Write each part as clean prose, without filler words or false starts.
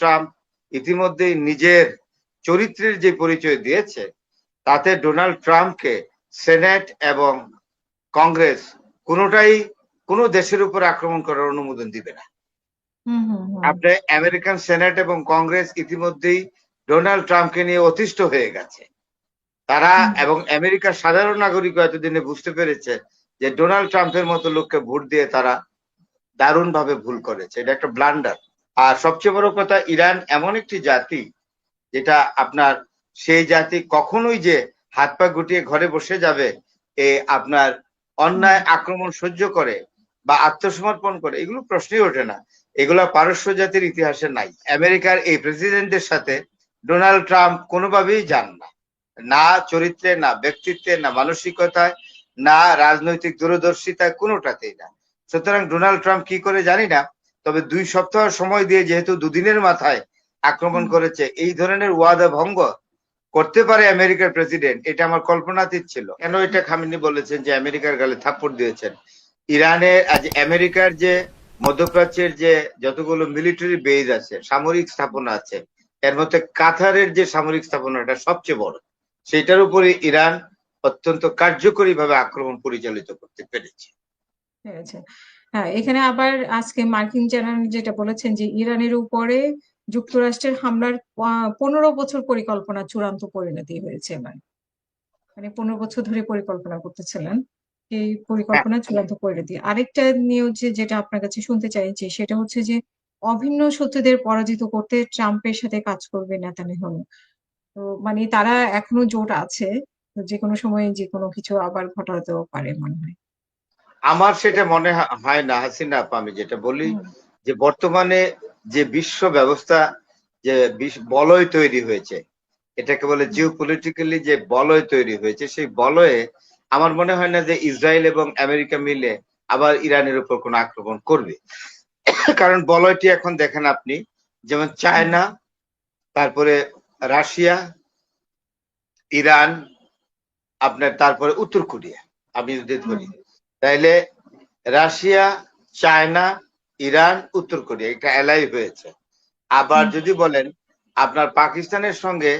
Trump ইতিমধ্যেই নিজের চরিত্রের যে পরিচয় দিয়েছে, তাতে ডোনাল্ড ট্রাম্পকে সেনেট এবং কংগ্রেস কোনোটাই কোনো দেশের উপর আক্রমণ করার অনুমোদন দিবে না। আপনি আমেরিকান সেনেট এবং কংগ্রেস ইতিমধ্যেই ডোনাল্ড ট্রাম্পকে নিয়ে অতিষ্ঠ হয়ে গেছে। তারা এবং আমেরিকার সাধারণ নাগরিক এতদিনে বুঝতে পেরেছে যে ডোনাল্ড ট্রাম্পের মতো লোককে ভোট দিয়ে তারা দারুণ ভাবে ভুল করেছে। এটা একটা ব্লান্ডার। আর সবচেয়ে বড় কথা, ইরান এমন একটি জাতি যেটা আপনার সেই জাতি কখনোই যে হাত পা গুটিয়ে ঘরে বসে যাবে আপনার অন্যায় আক্রমণ সহ্য করে বা আত্মসমর্পণ করে, এগুলো প্রশ্নই ওঠে না। এগুলো পারস্য জাতির ইতিহাসে নাই। আমেরিকার এই প্রেসিডেন্টের সাথে ডোনাল্ড ট্রাম্প কোনোভাবেই যান না, না চরিত্রে, না ব্যক্তিত্বে, না মানসিকতায়, না রাজনৈতিক দূরদর্শিতায়, কোনোটাতেই না। সুতরাং ডোনাল্ড ট্রাম্প কি করে জানি না, তবে 2 সপ্তাহ সময় দিয়ে যেহেতু দুদিনের মাথায় আক্রমণ করেছে, এই ধরনের ওয়াদা ভঙ্গ করতে পারে আমেরিকার প্রেসিডেন্ট, এটা আমার কল্পনাতীত ছিল। কেন এটা খামেনি বলেছেন যে আমেরিকার গালে থাপ্পড় দিয়েছেন। ইরানের আজ আমেরিকার যে মধ্যপ্রাচ্যের যে যতগুলো মিলিটারি বেজ আছে, সামরিক স্থাপনা আছে, এর মধ্যে কাতারের যে সামরিক স্থাপনাটা সবচেয়ে বড়, সেটার উপরে ইরান অত্যন্ত কার্যকরী ভাবে আক্রমণ পরিচালিত করতে পেরেছে। হ্যাঁ, এখানে আবার আজকে মার্কিন চ্যানেল যেটা বলেছেন যে ইরানের উপরে যুক্তরাষ্ট্রের হামলার 15 বছর পরিকল্পনা চূড়ান্ত পরিণতি হয়েছে। মানে 15 বছর ধরে পরিকল্পনা করতেছিলেন, এই পরিকল্পনা চূড়ান্ত পরিণতি। আরেকটা নিউজ যেটা আপনার কাছে শুনতে চাইছি সেটা হচ্ছে যে অভিন্ন শত্রুদের পরাজিত করতে ট্রাম্পের সাথে কাজ করবে নেতানিয়াহু। তো মানে তারা এখনো জোট আছে, যে কোনো সময় যে কোনো কিছু আবার ঘটাতেও পারে মনে হয়। আমার সেটা মনে হয় না হাসিনা আপা। আমি যেটা বলি যে বর্তমানে যে বিশ্ব ব্যবস্থা, যে বলয় তৈরি হয়েছে, এটাকে বলে জিওপলিটিক্যালি যে বলয় তৈরি হয়েছে, সেই বলয়ে আমার মনে হয় না যে ইসরায়েল এবং আমেরিকা মিলে আবার ইরানের উপর কোনো আক্রমণ করবে। কারণ বলয়টি এখন দেখেন আপনি, যেমন চায়না, তারপরে রাশিয়া, ইরান, আপনার তারপরে উত্তর কোরিয়া। আমি যদি ধরি তাইলে রাশিয়া, চায়না, ইরান, উত্তর কোরিয়া এটা এলাই হয়েছে। আবার যদি বলেন আপনার পাকিস্তানের সঙ্গে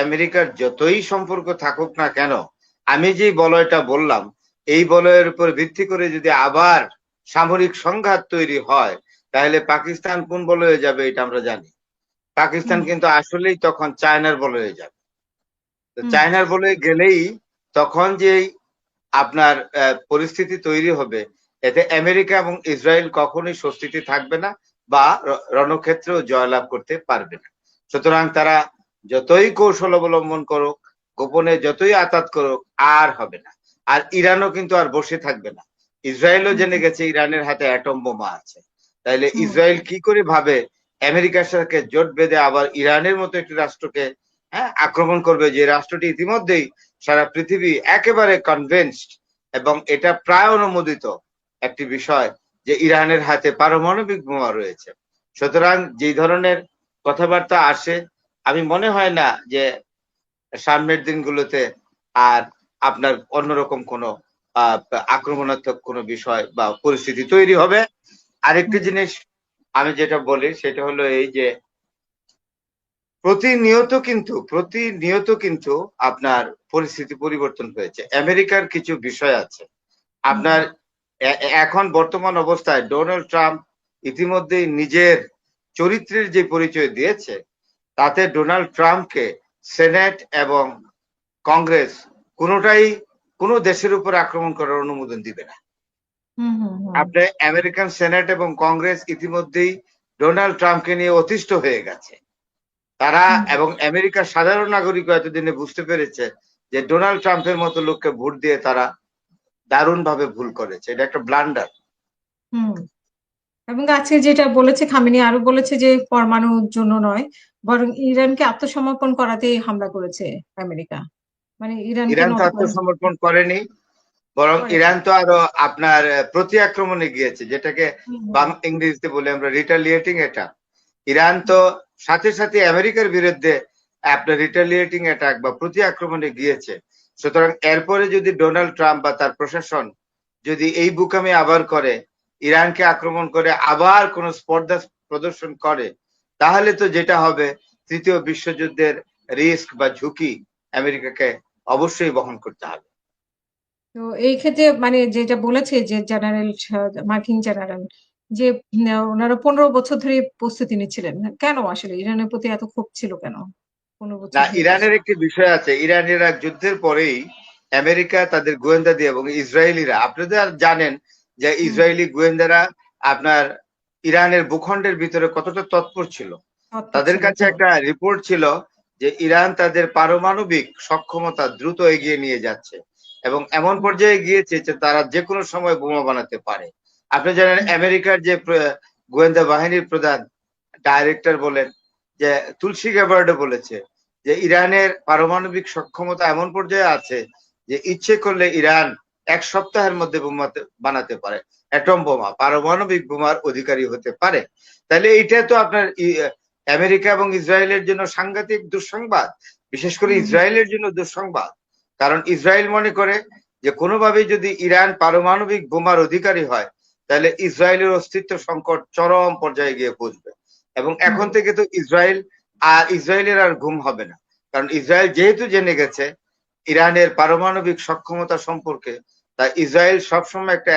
আমেরিকার যতই সম্পর্ক থাকুক না কেন, আমি যে বলয়টা বললাম, এই বলয়ের উপর ভিত্তি করে যদি আবার সামরিক সংঘাত তৈরি হয়, তাহলে পাকিস্তান কোন বলয়ে যাবে এটা আমরা জানি। পাকিস্তান কিন্তু আসলেই তখন চায়নার বলয়ে যাবে। তো চায়নার বলয়ে গেলেই তখন যেই আপনার পরিস্থিতি তৈরি হবে, এতে আমেরিকা এবং ইসরায়েল কখনোই স্বস্তিতে থাকবে না বা রণক্ষেত্রেও জয়লাভ করতে পারবে না। সুতরাং তারা যতই কৌশল অবলম্বন করুক, গোপনে যতই আঘাত করুক, আর হবে না। আর ইরানও কিন্তু আর বসে থাকবে না। ইসরায়েলও জেনে গেছে ইরানের হাতে অ্যাটম বোমা আছে। তাইলে ইসরায়েল কি করে ভাবে আমেরিকার সাথে জোট বেঁধে আবার ইরানের মতো একটি রাষ্ট্রকে আক্রমণ করবে, যে রাষ্ট্রটি ইতিমধ্যেই সারা পৃথিবী একেবারে কনভিন্সড এবং এটা প্রায় অনুমোদিত একটি বিষয় যে ইরানের হাতে পারমাণবিক বোমা রয়েছে। সুতরাং যে ধরনের কথাবার্তা আসে, আমি মনে হয় না যে সামনের দিনগুলোতে আর আপনার অন্যরকম কোনো আক্রমণাত্মক কোনো বিষয় বা পরিস্থিতি তৈরি হবে। আরেকটি জিনিস আমি যেটা বলি সেটা হলো এই যে প্রতিনিয়ত কিন্তু আপনার পরিস্থিতি পরিবর্তন হয়েছে। আমেরিকার কিছু বিষয় আছে আপনার এখন বর্তমান অবস্থায় ডোনাল্ড ট্রাম্প ইতিমধ্যেই নিজের চরিত্রের যে পরিচয় দিয়েছে, তাতে ডোনাল্ড ট্রাম্পকে সেনেট এবং কংগ্রেস কোনোটাই কোনো দেশের উপর আক্রমণ করার অনুমোদন দিবে না। আপনি আমেরিকান সেনেট এবং কংগ্রেস ইতিমধ্যেই ডোনাল্ড ট্রাম্পকে নিয়ে অতিষ্ঠ হয়ে গেছে। তারা এবং আমেরিকার সাধারণ নাগরিক এতদিনে বুঝতে পেরেছে যে ডোনাল্ড ট্রাম্পের মতো লোককে ভোট দিয়ে তারা দারুণ ভাবে ভুল করেছে। এটা একটা ব্লান্ডার। এবং আজকে যেটা বলেছে খামেনি, আরো বলেছে যে পরমাণুর জন্য নয়, বরং ইরানকে আত্মসমর্পণ করাতেই হামলা করেছে আমেরিকা। মানে ইরান তো আত্মসমর্পণ করেনি, বরং ইরান তো আরো আপনার প্রতি আক্রমণে গিয়েছে, যেটাকে ইংরেজিতে বলে আমরা রিটালিয়েটিং। এটা ইরান তো সাথে সাথে আমেরিকার বিরুদ্ধে আপনার রিটালিয়েটিং অ্যাটাক বা প্রতি আক্রমণে গিয়েছে। সুতরাং এরপরে যদি ডোনাল্ড ট্রাম্প বা তার প্রশাসন যদি এই বুকামি আবার করে, ইরানকে আক্রমণ করে আবার কোন স্পর্ধা প্রদর্শন করে, তাহলে তো যেটা হবে, তৃতীয় বিশ্বযুদ্ধের রিস্ক বা ঝুঁকি আমেরিকাকে অবশ্যই বহন করতে হবে। তো এই ক্ষেত্রে মানে যেটা বলেছে যে জেনারেল মার্কিন জেনারেল যে উনারা ১৫ বছর ধরে প্রস্তুতি নিচ্ছিলেন। কেন আসলে ইরানের প্রতি এত ক্ষোভ ছিল কেন? ১৫ বছর না, ধরে ইরানের প্রস্তুতি। একটি বিষয় আছে। ইরান ইরাক যুদ্ধের পরেই আমেরিকা তাদের গোয়েন্দা দিয়ে এবং ইসরায়েলিরা, আপনারা জানেন যে হুম, ইসরায়েলি গোয়েন্দারা আপনার ইরানের ভূখণ্ডের ভিতরে কতটা তৎপর ছিল। তৎপর তাদের ছিল। কাছে হ্যাঁ, একটা রিপোর্ট ছিল যে ইরান তাদের পারমাণবিক সক্ষমতা দ্রুত এগিয়ে নিয়ে যাচ্ছে এবং এমন হুম, পর্যায়ে গিয়েছে যে তারা যে কোনো সময় বোমা বানাতে পারে। আপনি জানেন হুম, আমেরিকার যে গোয়েন্দা বাহিনীর প্রধান ডাইরেক্টর বলেন, যে তুলসী গ্যাবার্ডও বলেছে যে ইরানের পারমাণবিক সক্ষমতা এমন পর্যায়ে আছে যে ইচ্ছে করলে ইরান 1 সপ্তাহের মধ্যে বোমা বানাতে পারে, অ্যাটম বোমা, পারমাণবিক বোমার অধিকারী হতে পারে। তাহলে এইটা তো আপনার আমেরিকা এবং ইসরায়েলের জন্য সাংঘাতিক দুঃসংবাদ, বিশেষ করে হুম, ইসরায়েলের জন্য দুঃসংবাদ। কারণ ইসরায়েল মনে করে যে কোনোভাবেই যদি ইরান পারমাণবিক বোমার অধিকারী হয়, তাহলে ইসরায়েলের অস্তিত্ব সংকট চরম পর্যায়ে গিয়ে পৌঁছবে। এবং হুম, এখন থেকে তো ইসরায়েলের আর ঘুম হবে না, কারণ ইসরায়েল যেহেতু জেনে গেছে ইরানের পারমাণবিক সক্ষমতা সম্পর্কে, তাই ইসরায়েল সবসময় একটা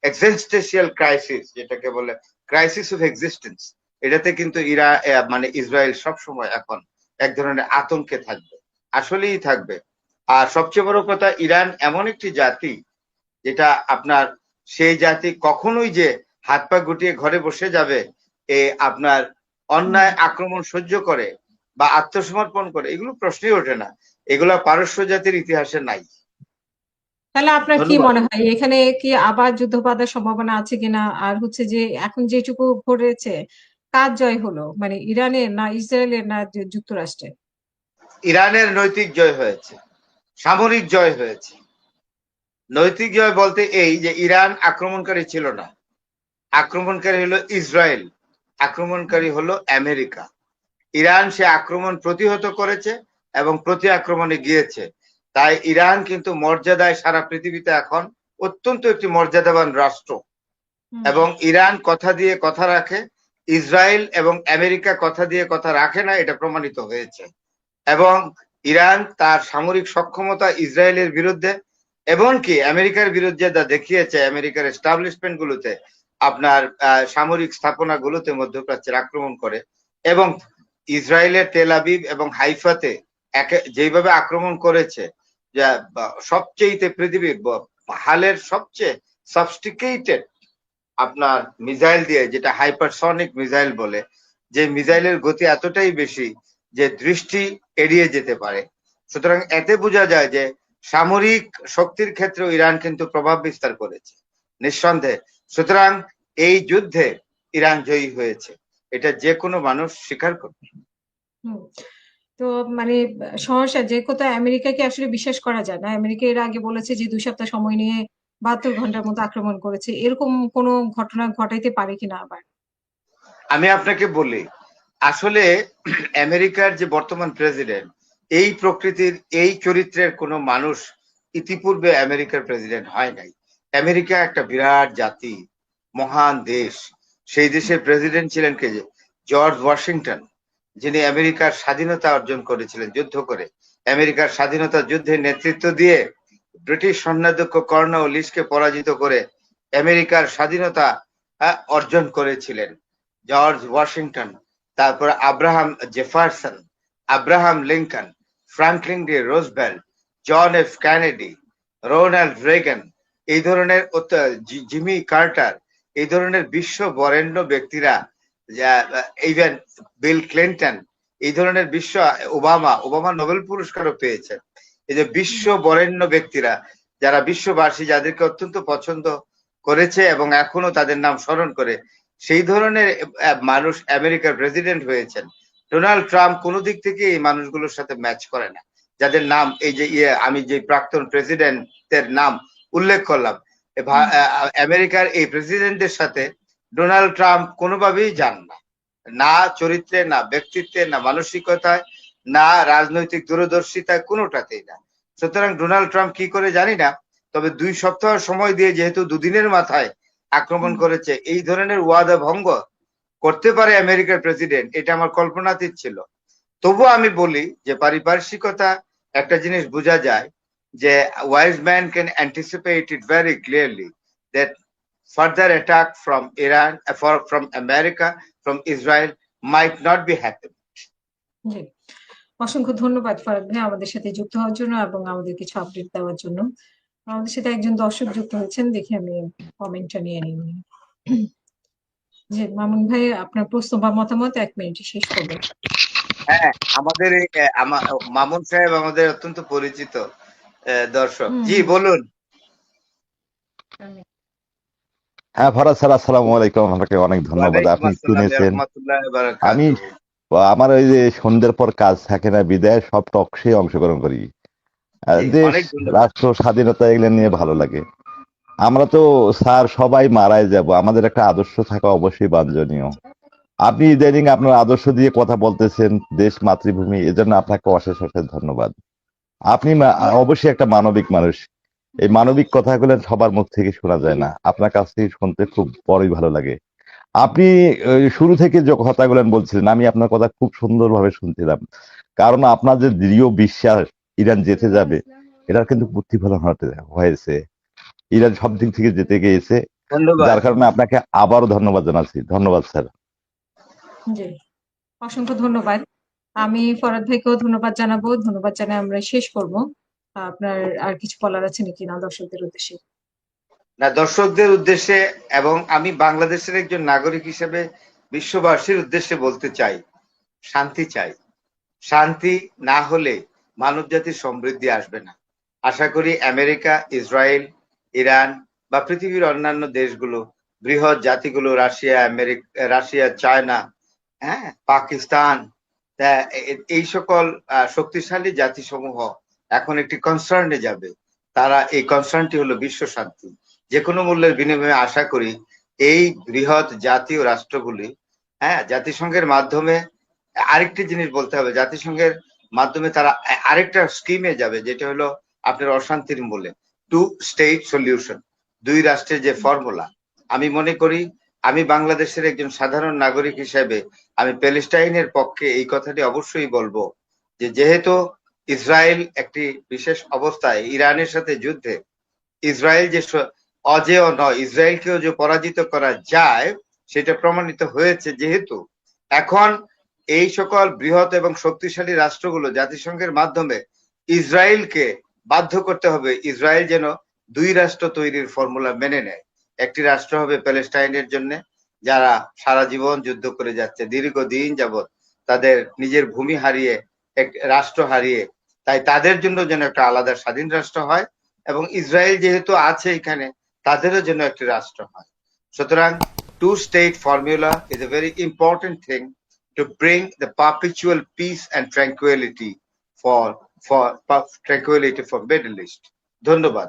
এক্সিস্টেন্সিয়াল ক্রাইসিস, যেটাকে বলে ক্রাইসিস অফ এক্সিস্টেন্স, এটাতে কিন্তু মানে ইসরায়েল সবসময় এখন এক ধরনের আতঙ্কে থাকবে, আসলেই থাকবে। আর সবচেয়ে বড় কথা, ইরান এমন একটি জাতি যেটা আপনার, সেই জাতি কখনোই যে হাত পা গুটিয়ে ঘরে বসে যাবে, আপনার হুম। অন্যায় আক্রমণ সহ্য করে বা আত্মসমর্পণ করে, এগুলো প্রশ্নই ওঠে না। এগুলা পারস্য জাতির ইতিহাসে নাই। তাহলে আপনার কি ধন্যবাদ। মনে হয় এখানে কি আবার যুদ্ধ বাঁধার সম্ভাবনা আছে কিনা? আর হচ্ছে যে এখন যেটুকু ঘটেছে কার জয় হলো? মানে ইরানের না ইসরায়েলের না যুক্তরাষ্ট্রের? ইরানের নৈতিক জয় হয়েছে, সামরিক জয় হয়েছে। নৈতিক জয় বলতে এই যে ইরান আক্রমণকারী ছিল না, আক্রমণকারী হলো ইসরায়েল, আক্রমণকারী হলো আমেরিকা। ইরান সে আক্রমণ প্রতিহত করেছে এবং প্রতি আক্রমণে গিয়েছে। তাই ইরান কিন্তু মর্যাদায় সারা পৃথিবীতে এখন অত্যন্ত একটি মর্যাদাবান রাষ্ট্র হুম, এবং ইরান কথা দিয়ে কথা রাখে। ইসরায়েল এবং আমেরিকা কথা দিয়ে কথা রাখে না, এটা প্রমাণিত হয়েছে। এবং ইরান তার সামরিক সক্ষমতা ইসরায়েলের বিরুদ্ধে, এমনকি আমেরিকার বিরুদ্ধে যা দেখিয়েছে, আমেরিকার এস্টাবলিশমেন্ট গুলোতে আপনার সামরিক স্থাপনা গুলোতে মধ্যপ্রাচ্যের আক্রমণ করে এবং ইসরায়েলের তেল আবিব এবং হাইফাতে যেভাবে আক্রমণ করেছে, যা সবচেয়ে পৃথিবীর হালের সবচেয়ে সফিস্টিকেটেড আপনার মিসাইল দিয়ে, যেটা হাইপারসনিক মিসাইল বলে, যে মিসাইলের গতি এতটাই বেশি যে দৃষ্টি এড়িয়ে যেতে পারে। সুতরাং এতে বোঝা যায় যে সামরিক শক্তির ক্ষেত্রেও ইরান কিন্তু প্রভাব বিস্তার করেছে, নিঃসন্দেহে। সুতরাং এই যুদ্ধে ইরান জয়ী হয়েছে, এটা যে কোনো মানুষ স্বীকার করবে। হুম। তো মানে সহসা যে কথা আমেরিকাকে আসলে বিশ্বাস করা যায় না। আমেরিকা এর আগে বলেছে যে ২ সপ্তাহ সময় নিয়ে ৭২ ঘন্টার মধ্যে আক্রমণ করেছে। এরকম কোন ঘটনা ঘটাইতে পারে কিনা আবার? আমি আপনাকে বলি, আসলে আমেরিকার যে বর্তমান প্রেসিডেন্ট, এই প্রকৃতির এই চরিত্রের কোনো মানুষ ইতিপূর্বে আমেরিকার প্রেসিডেন্ট হয় নাই। আমেরিকা একটা বিরাট জাতি, মহান দেশ। সেই দেশের প্রেসিডেন্ট ছিলেন কে? জর্জ ওয়াশিংটন, যিনি আমেরিকার স্বাধীনতা অর্জন করেছিলেন যুদ্ধ করে। আমেরিকার স্বাধীনতা যুদ্ধে নেতৃত্ব দিয়ে ব্রিটিশ স্বর্ণাধ্যক্ষ কর্নওয়ালিসকে পরাজিত করে আমেরিকার স্বাধীনতা অর্জন করেছিলেন জর্জ ওয়াশিংটন। তারপর Abraham Jefferson, Abraham Lincoln, Franklin D Roosevelt, John F Kennedy, Ronald Reagan, এই ধরনের জিমি কার্টার, এই ধরনের বিশ্ব বরেণ্য ব্যক্তিরা, ইভেন বিল ক্লিন্টন, এই ধরনের বিশ্ব, ওবামা নোবেল পুরস্কারও পেয়েছেন। এই যে বিশ্ব বরেণ্য ব্যক্তিরা, যারা বিশ্ববাসী যাদেরকে অত্যন্ত পছন্দ করেছে এবং এখনো তাদের নাম স্মরণ করে, সেই ধরনের মানুষ আমেরিকার প্রেসিডেন্ট হয়েছেন। ডোনাল্ড ট্রাম্প কোনো দিক থেকে এই মানুষগুলোর সাথে ম্যাচ করে না, যাদের নাম এই যে আমি যে প্রাক্তন প্রেসিডেন্টের নাম উল্লেখ করলাম, হুম, আমেরিকার এই প্রেসিডেন্টের সাথে ডোনাল্ড ট্রাম্প কোনোভাবেই যান না, না চরিত্রে, না ব্যক্তিত্বে, না মানসিকতায়, না রাজনৈতিক দূরদর্শিতায়, কোনোটাতেই না। সুতরাং ডোনাল্ড ট্রাম্প কি করে জানি না, তবে 2 সপ্তাহ সময় দিয়ে যেহেতু দুদিনের মাথায় আক্রমণ হুম, করেছে, এই ধরনের ওয়াদা ভঙ্গ করতে পারে আমেরিকার প্রেসিডেন্ট, এটা আমার কল্পনাতীত ছিল। তবুও আমি বলি যে পারিপার্শ্বিকতা একটা জিনিস বোঝা যায় যে wise man can anticipate it very clearly that further attack from Iran, from America, from Israel might not be happening. জি, অসংখ্য ধন্যবাদ ফারাদ ভাই আমাদের সাথে যুক্ত হওয়ার জন্য এবং আমাদের কিছু আপডেট দেওয়ার জন্য। আমাদের সাথে একজন দর্শক যুক্ত হয়েছেন, দেখি আমি কমেন্টটা নিয়ে নিই। জি, মামুন ভাই আপনার প্রশ্ন বা মতামত 1 মিনিটে শেষ করবেন। হ্যাঁ, আমাদের মামুন সাহেব আমাদের অত্যন্ত পরিচিত দর্শক। জি বলুন। হ্যাঁ ফারাজ স্যার, আসসালামু আলাইকুম। আপনাকে অনেক ধন্যবাদ, ওয়ালাইকুম আপনি একটু আসসালাম নিয়েছেন। রাহমাতুল্লাহি ওয়া আমি বারাকাতুহু। আমার ওই যে সন্ধ্যের পর কাজ থাকে না বিদায় সব টকশে অংশগ্রহণ করি। জি, দেশ, অনেক ধন্যবাদ। রাষ্ট্র, স্বাধীনতা এগুলো নিয়ে ভালো লাগে। আমরা তো স্যার সবাই মারাই যাব, আমাদের একটা আদর্শ থাকা অবশ্যই বাঞ্ছনীয়। আপনি ইদানিং আপনার আদর্শ দিয়ে কথা বলতেছেন, দেশ, মাতৃভূমি, এজন্য আপনাকে অশেষ অশেষ ধন্যবাদ। আপনি অবশ্যই একটা মানবিক মানুষ। এই মানবিক কথাগুলো সবার মুখ থেকে শোনা যায় না, আপনার কাছ থেকে শুনতে খুব বড়ই ভালো লাগে। আপনি শুরু থেকে যে কথাগুলো বলছিলেন, আমি আপনার কথা খুব সুন্দরভাবে শুনছিলাম, কারণ আপনার যে দৃঢ় বিশ্বাস ইরান জিতে যাবে, এটার কিন্তু প্রতিফলন হয়েছে। ইরান সব দিক থেকে জিতে গিয়েছে, ধন্যবাদ। যার কারণে আপনাকে আবারও ধন্যবাদ জানাচ্ছি। ধন্যবাদ স্যার। জি, অসংখ্য ধন্যবাদ। আমি ফরাদ ভাইকেও ধন্যবাদ জানাবো। ধন্যবাদ জানাই আমরা শেষ করব। আপনার আর কিছু বলার আছে নাকি না দর্শকদের উদ্দেশ্যে? না, দর্শকদের উদ্দেশ্যে এবং আমি বাংলাদেশের একজন নাগরিক হিসেবে বিশ্ববাসীর উদ্দেশ্যে বলতে চাই, শান্তি চাই। শান্তি না হলে মানব জাতির সমৃদ্ধি আসবে না। আশা করি আমেরিকা, ইসরায়েল, ইরান বা পৃথিবীর অন্যান্য দেশগুলো, বৃহৎ জাতিগুলো, রাশিয়া, চায়না, হ্যাঁ, পাকিস্তান, এই সকল শক্তিশালী জাতিসমূহ এখন একটি কনসার্নে যাবে। তারা এই কনসার্নটি হলো বিশ্ব শান্তি। যে কোনো মূল্যের বিনিময়ে আশা করি এই বৃহৎ জাতীয় রাষ্ট্রগুলি, হ্যাঁ, জাতিসংঘের মাধ্যমে আরেকটি জিনিস বলতে হবে, জাতিসংঘের মাধ্যমে তারা আরেকটা স্কিমে যাবে, যেটা হলো আপনার অশান্তির মূলে 2 স্টেট সলিউশন, 2 রাষ্ট্রের যে ফর্মুলা। আমি মনে করি, আমি বাংলাদেশের একজন সাধারণ নাগরিক হিসেবে আমি প্যালেস্টাইনের পক্ষে এই কথাটি অবশ্যই বলবো যে যেহেতু ইসরায়েল একটি বিশেষ অবস্থায় ইরানের সাথে যুদ্ধে, ইসরায়েল যে অজেয় নয়, ইসরায়েলকেও যে পরাজিত করা যায় সেটা প্রমাণিত হয়েছে। যেহেতু এখন এই সকল বৃহৎ এবং শক্তিশালী রাষ্ট্রগুলো জাতিসংঘের মাধ্যমে ইসরায়েলকে বাধ্য করতে হবে ইসরায়েল যেন 2 রাষ্ট্র তৈরির ফর্মুলা মেনে নেয়। একটি রাষ্ট্র হবে প্যালেস্টাইনের জন্য, যারা সারা জীবন যুদ্ধ করে যাচ্ছে, দীর্ঘদিন যাবৎ তাদের নিজের ভূমি হারিয়ে, এক রাষ্ট্র হারিয়ে, তাই তাদের জন্য যেন একটা আলাদা স্বাধীন রাষ্ট্র হয়, এবং ইসরায়েল যেহেতু আছে এখানে, তাদেরও যেন একটি রাষ্ট্র হয়। সুতরাং 2 state formula is a very important thing to bring the perpetual peace and tranquility for Middle East. ধন্যবাদ।